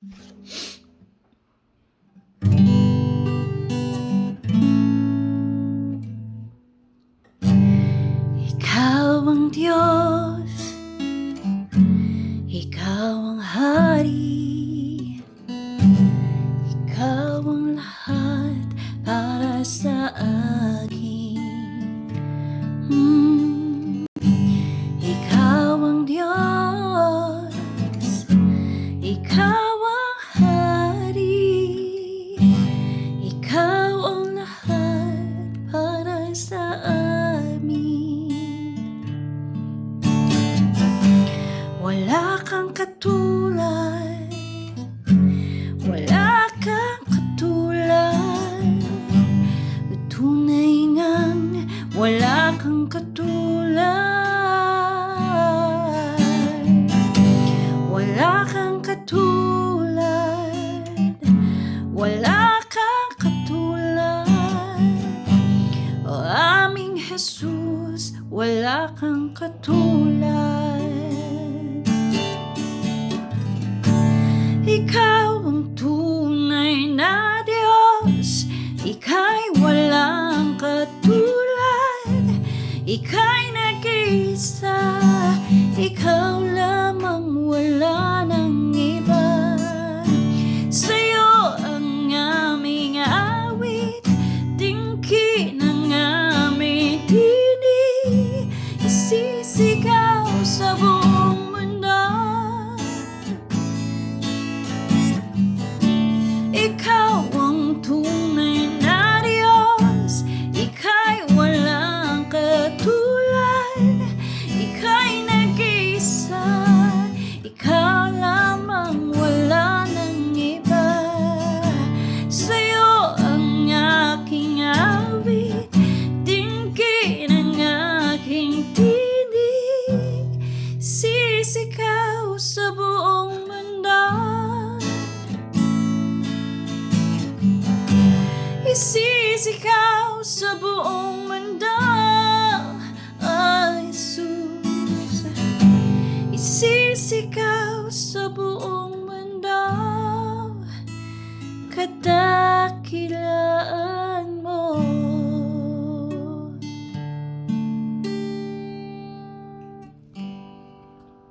Ikaw ang Diyos, Ikaw ang Hari, Ikaw ang lahat para sa akin. Ikaw ang Diyos, Ikaw ang Hari, Ikaw ang lahat para sa amin. Wala kang katulad, wala kang katulad, tunay ngang wala kang katulad. Wala kang katulad, wala kang katulad, o aming Jesus, wala kang katulad. Ikaw ang tunay na Diyos, Ika'y walang katulad, Ika'y nag-iisa, Ikaw lamang, wala nang iba. Sa'yo ang aming awit, tingki ng aming tinig, isisigaw sa buong mundo. Ikaw ang tunay na Diyos, Ika'y walang katulad, Ika'y nag-iisa, Ikaw lamang, wala nang iba. Sa'yo ang aking awit, tingki ng aking tinig, sisigaw sa buong mundo. Isisigaw sa buong mundo, oh Jesus. Isisigaw sa buong mundo, kadakilaan.